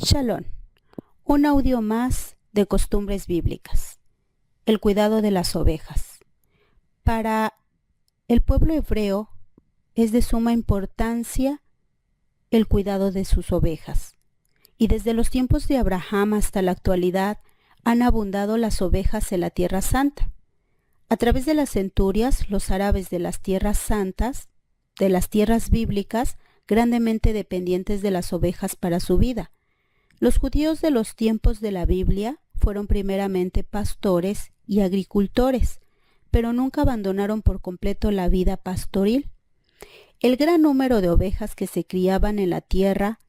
Shalom, un audio más de costumbres bíblicas. El cuidado de las ovejas. Para el pueblo hebreo es de suma importancia el cuidado de sus ovejas. Y desde los tiempos de Abraham hasta la actualidad han abundado las ovejas en la Tierra Santa. A través de las centurias, los árabes de las tierras santas, de las tierras bíblicas, grandemente dependientes de las ovejas para su vida. Los judíos de los tiempos de la Biblia fueron primeramente pastores y agricultores, pero nunca abandonaron por completo la vida pastoril. El gran número de ovejas que se criaban en la tierra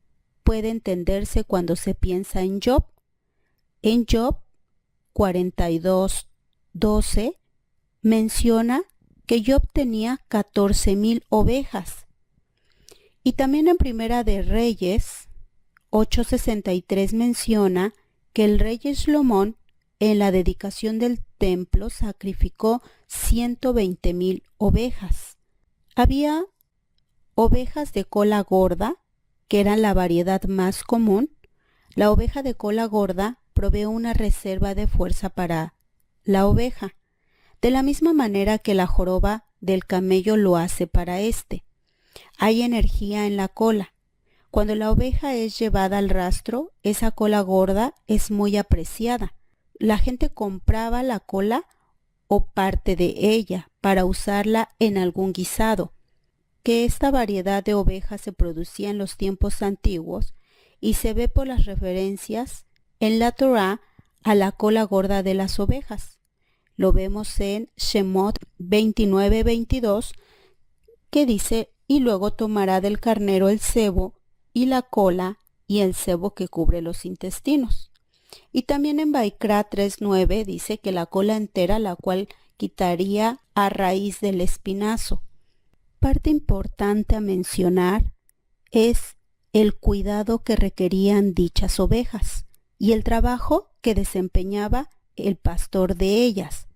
puede entenderse cuando se piensa en Job. En Job 42:12 menciona que Job tenía 14,000 ovejas. Y también en Primera de Reyes 8:63 menciona que el rey Salomón en la dedicación del templo sacrificó 120,000 ovejas. Había ovejas de cola gorda, que eran la variedad más común. La oveja de cola gorda provee una reserva de fuerza para la oveja, de la misma manera que la joroba del camello lo hace para éste. Hay energía en la cola. Cuando la oveja es llevada al rastro, esa cola gorda es muy apreciada. La gente compraba la cola o parte de ella para usarla en algún guisado. Que esta variedad de ovejas se producía en los tiempos antiguos y se ve por las referencias en la Torá a la cola gorda de las ovejas. Lo vemos en Shemot 29:22, que dice: y luego tomará del carnero el sebo y la cola y el sebo que cubre los intestinos. Y también en Baikra 3:9 dice que la cola entera, la cual quitaría a raíz del espinazo. Parte importante a mencionar es el cuidado que requerían dichas ovejas y el trabajo que desempeñaba el pastor de ellas,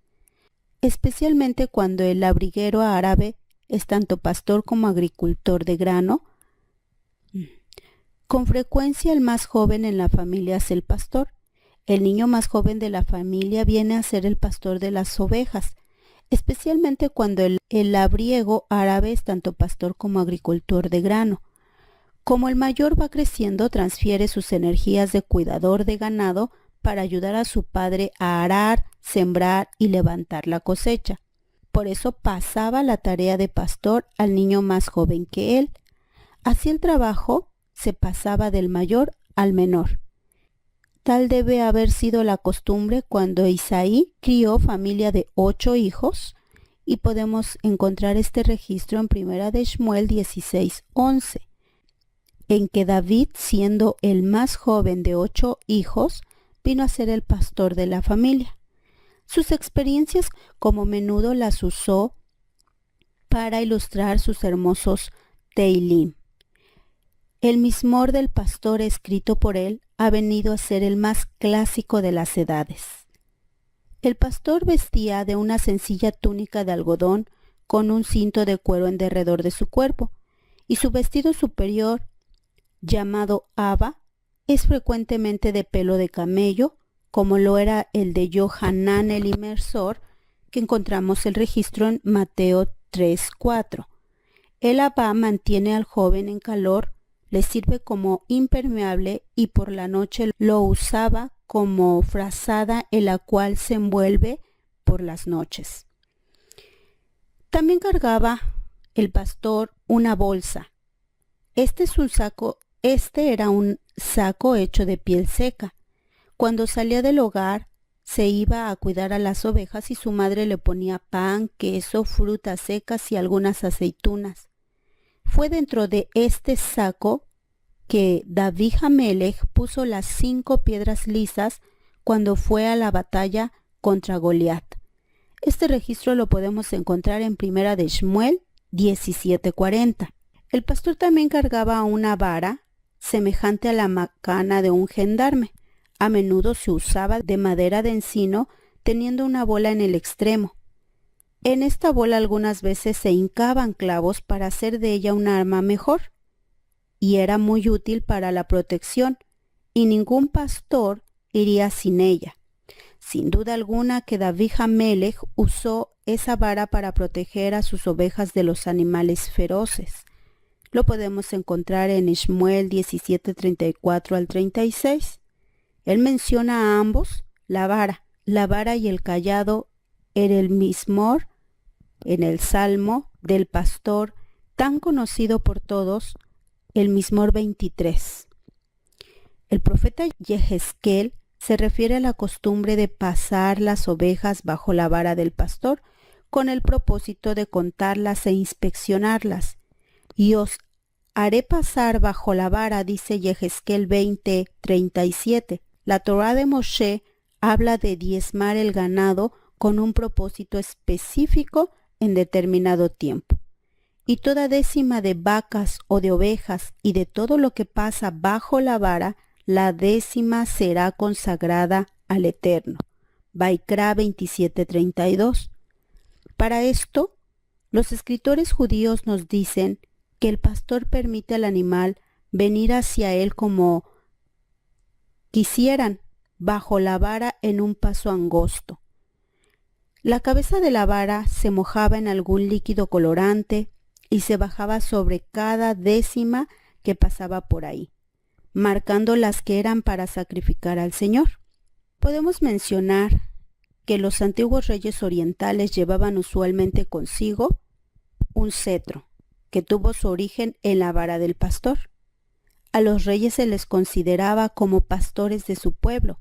especialmente cuando el labriguero árabe es tanto pastor como agricultor de grano. Con frecuencia el más joven en la familia es el pastor. El niño más joven de la familia viene a ser el pastor de las ovejas, especialmente cuando el labriego árabe es tanto pastor como agricultor de grano. Como el mayor va creciendo, transfiere sus energías de cuidador de ganado para ayudar a su padre a arar, sembrar y levantar la cosecha. Por eso pasaba la tarea de pastor al niño más joven que él. Así el trabajo se pasaba del mayor al menor. Tal debe haber sido la costumbre cuando Isaí crió familia de 8 hijos, y podemos encontrar este registro en Primera de Shmuel 16:11, en que David, siendo el más joven de 8 hijos, vino a ser el pastor de la familia. Sus experiencias como menudo las usó para ilustrar sus hermosos Teilim. El Mismor del pastor escrito por él ha venido a ser el más clásico de las edades. El pastor vestía de una sencilla túnica de algodón con un cinto de cuero en derredor de su cuerpo, y su vestido superior, llamado aba, es frecuentemente de pelo de camello, como lo era el de Johanán el inmersor, que encontramos el registro en Mateo 3:4. El aba mantiene al joven en calor, le sirve como impermeable y por la noche lo usaba como frazada en la cual se envuelve por las noches. También cargaba el pastor una bolsa. Este era un saco hecho de piel seca. Cuando salía del hogar, se iba a cuidar a las ovejas y su madre le ponía pan, queso, frutas secas y algunas aceitunas. Fue dentro de este saco que David Hamelech puso las 5 piedras lisas cuando fue a la batalla contra Goliat. Este registro lo podemos encontrar en Primera de Shmuel 17:40. El pastor también cargaba una vara semejante a la macana de un gendarme. A menudo se usaba de madera de encino, teniendo una bola en el extremo. En esta bola algunas veces se hincaban clavos para hacer de ella un arma mejor, y era muy útil para la protección y ningún pastor iría sin ella. Sin duda alguna que David Hamelech usó esa vara para proteger a sus ovejas de los animales feroces. Lo podemos encontrar en Shmuel 17:34 al 36. Él menciona a ambos la vara y el cayado en el Mizmor, en el Salmo del pastor, tan conocido por todos, el Mizmor 23. El profeta Yehezkel se refiere a la costumbre de pasar las ovejas bajo la vara del pastor con el propósito de contarlas e inspeccionarlas. Y os haré pasar bajo la vara, dice Yehezkel 20:37. La Torá de Moshe habla de diezmar el ganado con un propósito específico en determinado tiempo. Y toda décima de vacas o de ovejas y de todo lo que pasa bajo la vara, la décima será consagrada al Eterno. Vaikra 27:32. Para esto, los escritores judíos nos dicen que el pastor permite al animal venir hacia él como quisieran, bajo la vara en un paso angosto. La cabeza de la vara se mojaba en algún líquido colorante y se bajaba sobre cada décima que pasaba por ahí, marcando las que eran para sacrificar al Señor. Podemos mencionar que los antiguos reyes orientales llevaban usualmente consigo un cetro, que tuvo su origen en la vara del pastor. A los reyes se les consideraba como pastores de su pueblo.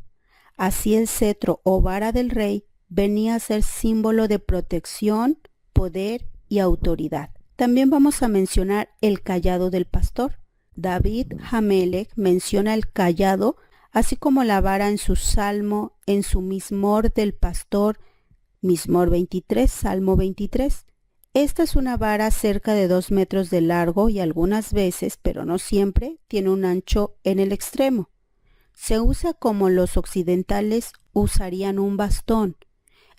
Así el cetro o vara del rey venía a ser símbolo de protección, poder y autoridad. También vamos a mencionar el cayado del pastor. David Hamelech menciona el cayado, así como la vara en su salmo, en su Mizmor del pastor, Mizmor 23, Salmo 23. Esta es una vara cerca de 2 metros de largo y algunas veces, pero no siempre, tiene un ancho en el extremo. Se usa como los occidentales usarían un bastón.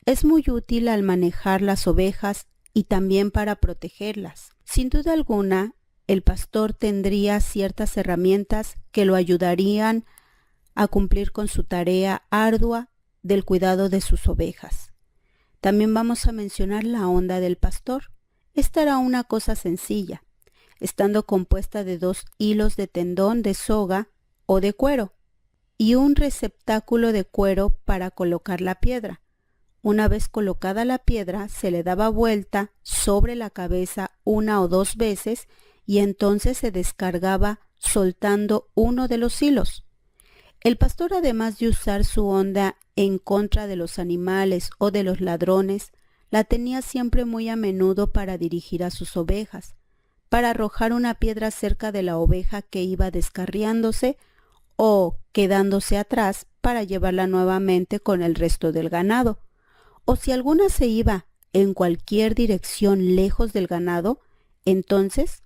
Es muy útil al manejar las ovejas y también para protegerlas. Sin duda alguna, el pastor tendría ciertas herramientas que lo ayudarían a cumplir con su tarea ardua del cuidado de sus ovejas. También vamos a mencionar la honda del pastor. Esta era una cosa sencilla, estando compuesta de 2 hilos de tendón de soga o de cuero y un receptáculo de cuero para colocar la piedra. Una vez colocada la piedra, se le daba vuelta sobre la cabeza 1 o 2 veces y entonces se descargaba soltando uno de los hilos. El pastor, además de usar su honda en contra de los animales o de los ladrones, la tenía siempre muy a menudo para dirigir a sus ovejas, para arrojar una piedra cerca de la oveja que iba descarriándose o quedándose atrás para llevarla nuevamente con el resto del ganado. O si alguna se iba en cualquier dirección lejos del ganado, entonces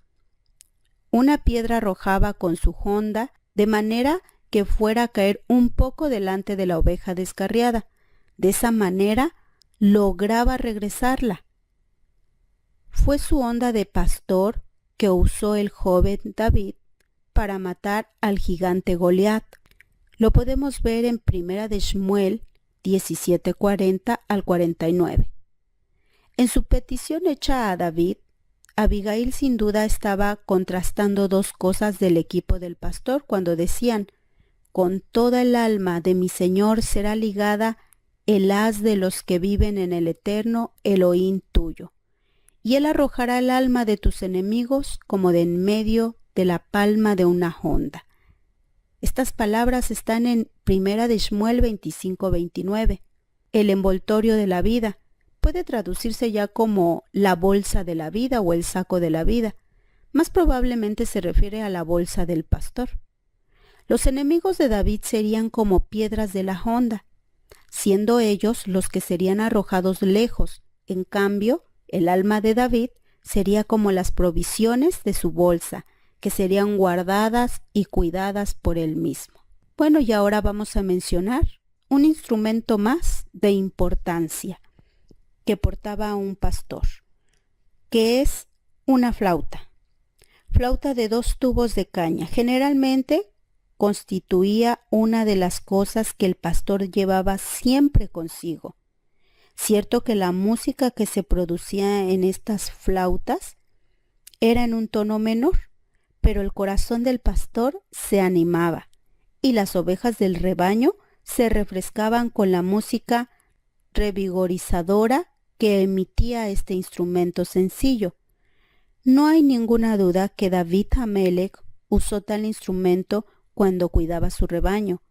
una piedra arrojaba con su honda de manera que fuera a caer un poco delante de la oveja descarriada. De esa manera lograba regresarla. Fue su honda de pastor que usó el joven David para matar al gigante Goliat. Lo podemos ver en Primera de Shmuel 17:40 al 49. En su petición hecha a David, Abigail sin duda estaba contrastando 2 cosas del equipo del pastor cuando decían: con toda el alma de mi Señor será ligada el haz de los que viven en el eterno Elohim tuyo, y él arrojará el alma de tus enemigos como de en medio de la palma de una honda. Estas palabras están en Primera de Shmuel 25:29. El envoltorio de la vida puede traducirse ya como la bolsa de la vida o el saco de la vida. Más probablemente se refiere a la bolsa del pastor. Los enemigos de David serían como piedras de la honda, siendo ellos los que serían arrojados lejos. En cambio, el alma de David sería como las provisiones de su bolsa, que serían guardadas y cuidadas por él mismo. Bueno, y ahora vamos a mencionar un instrumento más de importancia que portaba un pastor, que es una flauta. Flauta de 2 tubos de caña, generalmente constituía una de las cosas que el pastor llevaba siempre consigo. Cierto que la música que se producía en estas flautas era en un tono menor, pero el corazón del pastor se animaba y las ovejas del rebaño se refrescaban con la música revigorizadora que emitía este instrumento sencillo. No hay ninguna duda que David Amelech usó tal instrumento cuando cuidaba su rebaño.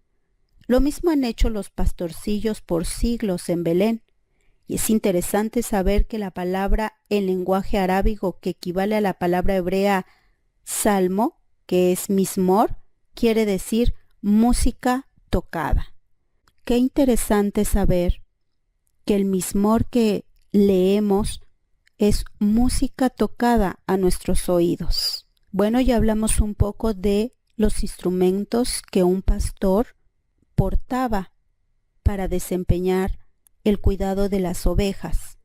Lo mismo han hecho los pastorcillos por siglos en Belén. Y es interesante saber que la palabra en lenguaje arábigo que equivale a la palabra hebrea salmo, que es mismor, quiere decir música tocada. Qué interesante saber que el mismor que leemos es música tocada a nuestros oídos. Bueno, ya hablamos un poco de los instrumentos que un pastor portaba para desempeñar el cuidado de las ovejas.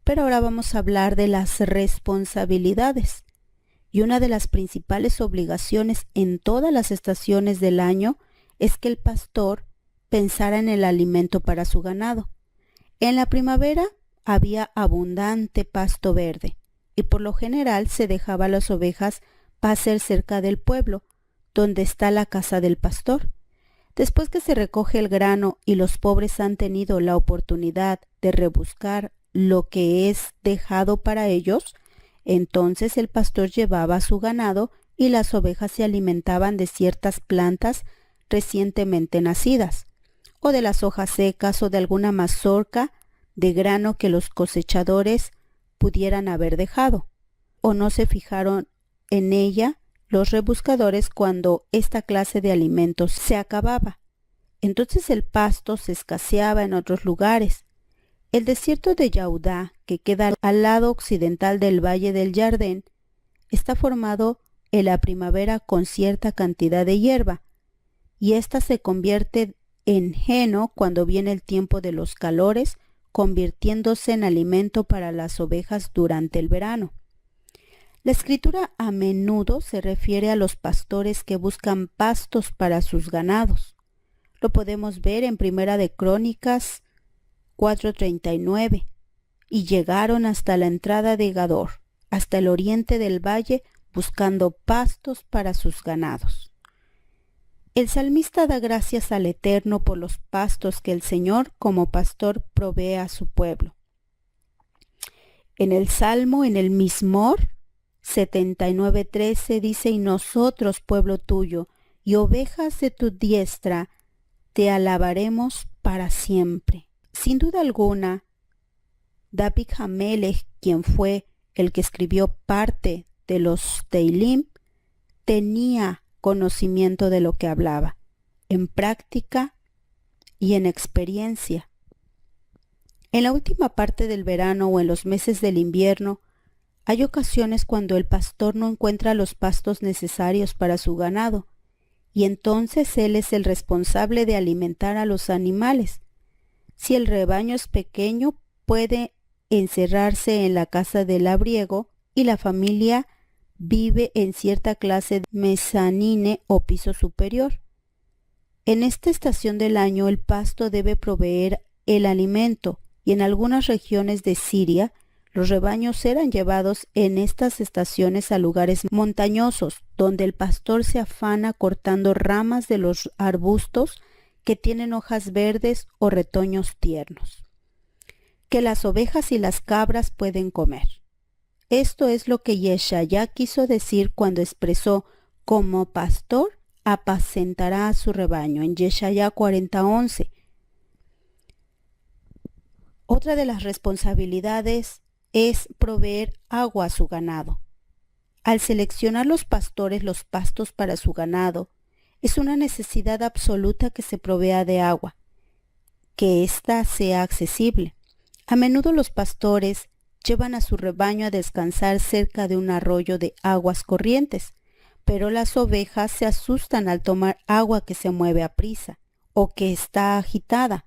Pero ahora vamos a hablar de las responsabilidades. Y una de las principales obligaciones en todas las estaciones del año es que el pastor pensara en el alimento para su ganado. En la primavera había abundante pasto verde y por lo general se dejaba a las ovejas pascer cerca del pueblo, donde está la casa del pastor. Después que se recoge el grano y los pobres han tenido la oportunidad de rebuscar lo que es dejado para ellos, entonces el pastor llevaba a su ganado y las ovejas se alimentaban de ciertas plantas recientemente nacidas, o de las hojas secas o de alguna mazorca de grano que los cosechadores pudieran haber dejado, o no se fijaron en ella los rebuscadores cuando esta clase de alimentos se acababa. Entonces el pasto se escaseaba en otros lugares. El desierto de Yaudá, que queda al lado occidental del Valle del Jardín, está formado en la primavera con cierta cantidad de hierba, y ésta se convierte en heno cuando viene el tiempo de los calores, convirtiéndose en alimento para las ovejas durante el verano. La escritura a menudo se refiere a los pastores que buscan pastos para sus ganados. Lo podemos ver en Primera de Crónicas 4:39. Y llegaron hasta la entrada de Gador, hasta el oriente del valle, buscando pastos para sus ganados. El salmista da gracias al Eterno por los pastos que el Señor como pastor provee a su pueblo. En el Salmo, en el Mismor 79:13 dice: y nosotros, pueblo tuyo, y ovejas de tu diestra, te alabaremos para siempre. Sin duda alguna, David Amelech, quien fue el que escribió parte de los Teilim, tenía conocimiento de lo que hablaba, en práctica y en experiencia. En la última parte del verano o en los meses del invierno, hay ocasiones cuando el pastor no encuentra los pastos necesarios para su ganado, y entonces él es el responsable de alimentar a los animales. Si el rebaño es pequeño, puede encerrarse en la casa del labriego y la familia vive en cierta clase de mezanine o piso superior. En esta estación del año el pasto debe proveer el alimento, y en algunas regiones de Siria los rebaños eran llevados en estas estaciones a lugares montañosos, donde el pastor se afana cortando ramas de los arbustos que tienen hojas verdes o retoños tiernos, que las ovejas y las cabras pueden comer. Esto es lo que Yeshaya quiso decir cuando expresó: como pastor apacentará a su rebaño, en Yeshaya 40:11. Otra de las responsabilidades es proveer agua a su ganado. Al seleccionar los pastores los pastos para su ganado, es una necesidad absoluta que se provea de agua, que ésta sea accesible. A menudo los pastores llevan a su rebaño a descansar cerca de un arroyo de aguas corrientes, pero las ovejas se asustan al tomar agua que se mueve a prisa o que está agitada.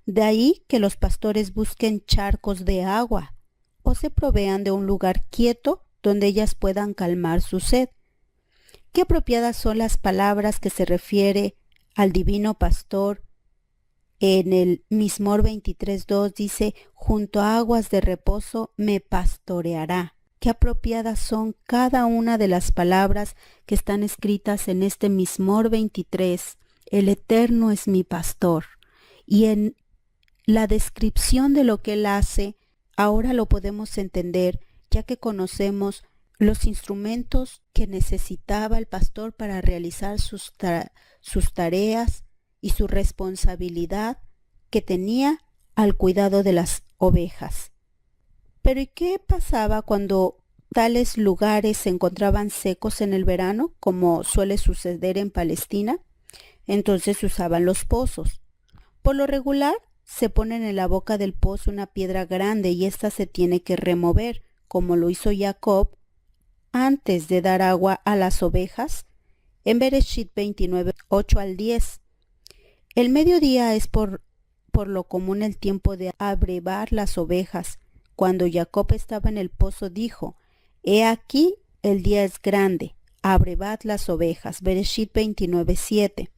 De ahí que los pastores busquen charcos de agua o se provean de un lugar quieto donde ellas puedan calmar su sed. Qué apropiadas son las palabras que se refiere al divino pastor. En el Mismor 23:2 dice, junto a aguas de reposo me pastoreará. Qué apropiadas son cada una de las palabras que están escritas en este Mismor 23. El Eterno es mi pastor. Y en la descripción de lo que Él hace, ahora lo podemos entender, ya que conocemos los instrumentos que necesitaba el pastor para realizar sus tareas y su responsabilidad que tenía al cuidado de las ovejas. Pero ¿y qué pasaba cuando tales lugares se encontraban secos en el verano, como suele suceder en Palestina? Entonces usaban los pozos. Por lo regular, se pone en la boca del pozo una piedra grande y ésta se tiene que remover, como lo hizo Jacob antes de dar agua a las ovejas, en Bereshit 29, 8 al 10. El mediodía es por lo común el tiempo de abrevar las ovejas. Cuando Jacob estaba en el pozo dijo, he aquí el día es grande, abrevad las ovejas. Bereshit 29, 7.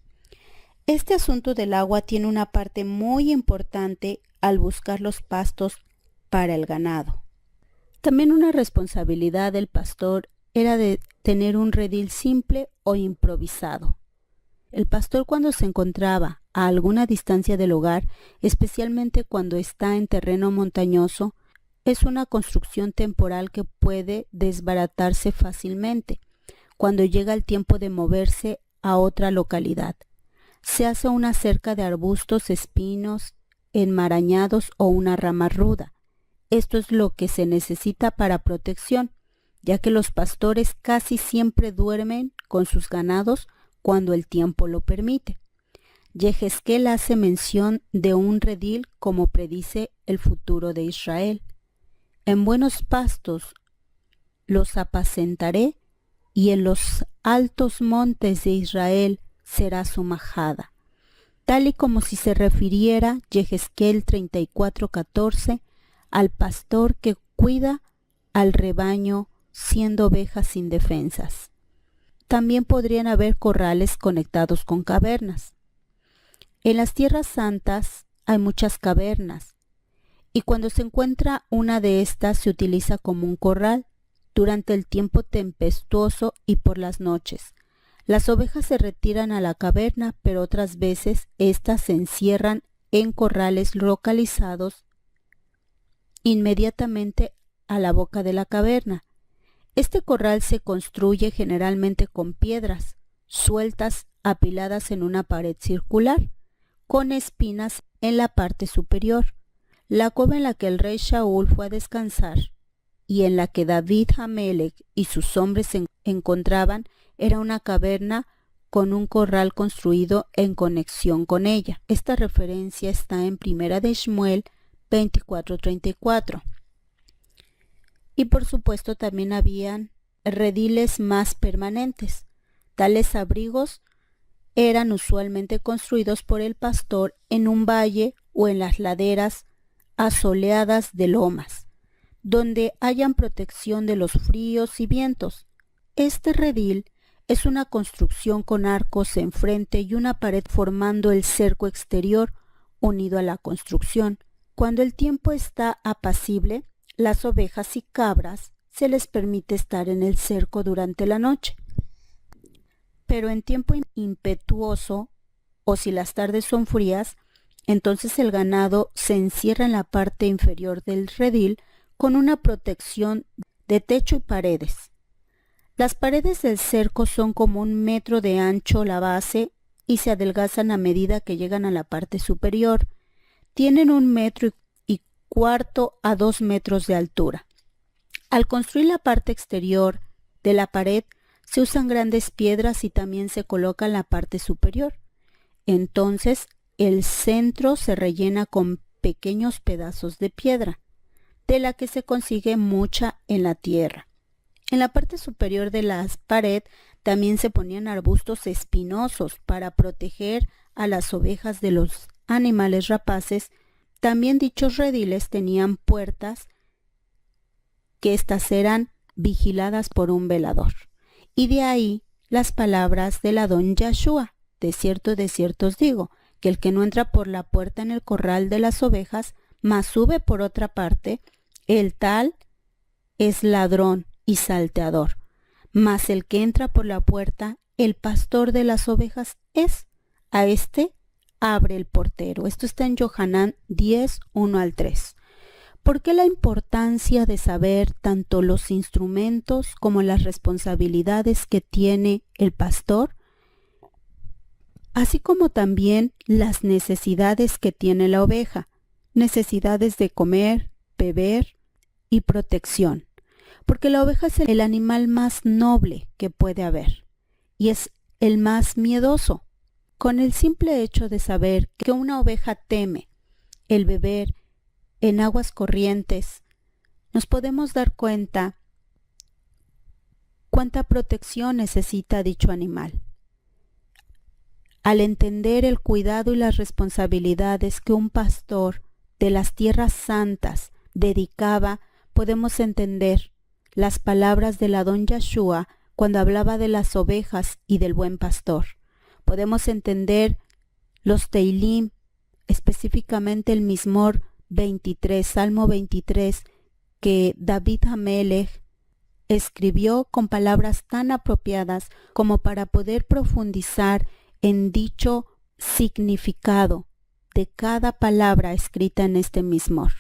Este asunto del agua tiene una parte muy importante al buscar los pastos para el ganado. También una responsabilidad del pastor era de tener un redil simple o improvisado. El pastor, cuando se encontraba a alguna distancia del hogar, especialmente cuando está en terreno montañoso, es una construcción temporal que puede desbaratarse fácilmente cuando llega el tiempo de moverse a otra localidad. Se hace una cerca de arbustos, espinos, enmarañados o una rama ruda. Esto es lo que se necesita para protección, ya que los pastores casi siempre duermen con sus ganados cuando el tiempo lo permite. Yehezkel hace mención de un redil como predice el futuro de Israel. En buenos pastos los apacentaré y en los altos montes de Israel será su majada. Tal y como si se refiriera Yehezkel 34:14 al pastor que cuida al rebaño siendo ovejas indefensas. También podrían haber corrales conectados con cavernas. En las tierras santas hay muchas cavernas, y cuando se encuentra una de estas se utiliza como un corral durante el tiempo tempestuoso y por las noches. Las ovejas se retiran a la caverna, pero otras veces éstas se encierran en corrales localizados inmediatamente a la boca de la caverna. Este corral se construye generalmente con piedras sueltas apiladas en una pared circular, con espinas en la parte superior. La cueva en la que el rey Shaul fue a descansar y en la que David Hamelech y sus hombres se encontraban era una caverna con un corral construido en conexión con ella. Esta referencia está en Primera de Shmuel 24:34. Y por supuesto también habían rediles más permanentes. Tales abrigos eran usualmente construidos por el pastor en un valle o en las laderas asoleadas de lomas, donde hayan protección de los fríos y vientos. Este redil es una construcción con arcos enfrente y una pared formando el cerco exterior unido a la construcción. Cuando el tiempo está apacible, las ovejas y cabras se les permite estar en el cerco durante la noche. Pero en tiempo impetuoso, o si las tardes son frías, entonces el ganado se encierra en la parte inferior del redil con una protección de techo y paredes. Las paredes del cerco son como 1 metro de ancho la base y se adelgazan a medida que llegan a la parte superior. Tienen 1,25 metros a 2 metros de altura. Al construir la parte exterior de la pared, se usan grandes piedras y también se coloca en la parte superior. Entonces, el centro se rellena con pequeños pedazos de piedra, de la que se consigue mucha en la tierra. En la parte superior de la pared también se ponían arbustos espinosos para proteger a las ovejas de los animales rapaces. También dichos rediles tenían puertas que éstas eran vigiladas por un velador. Y de ahí las palabras del Adón Yahshua. De cierto os digo, que el que no entra por la puerta en el corral de las ovejas, mas sube por otra parte, el tal es ladrón y salteador. Mas el que entra por la puerta, el pastor de las ovejas es. A este abre el portero. Esto está en Yohanan 10, 1 al 3. ¿Por qué la importancia de saber tanto los instrumentos como las responsabilidades que tiene el pastor, así como también las necesidades que tiene la oveja? Necesidades de comer, beber y protección. Porque la oveja es el animal más noble que puede haber y es el más miedoso. Con el simple hecho de saber que una oveja teme el beber en aguas corrientes, nos podemos dar cuenta cuánta protección necesita dicho animal. Al entender el cuidado y las responsabilidades que un pastor de las tierras santas dedicaba, podemos entender las palabras del Adón Yahshua cuando hablaba de las ovejas y del buen pastor. Podemos entender los Teilim, específicamente el Mizmor 23, Salmo 23, que David Hamelech escribió con palabras tan apropiadas como para poder profundizar en dicho significado de cada palabra escrita en este Mizmor.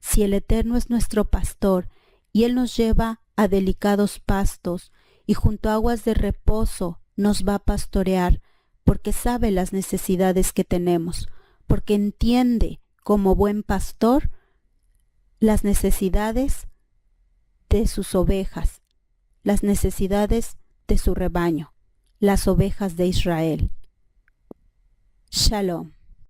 Si el Eterno es nuestro pastor y Él nos lleva a delicados pastos y junto a aguas de reposo nos va a pastorear, porque sabe las necesidades que tenemos, porque entiende como buen pastor las necesidades de sus ovejas, las necesidades de su rebaño, las ovejas de Israel. Shalom.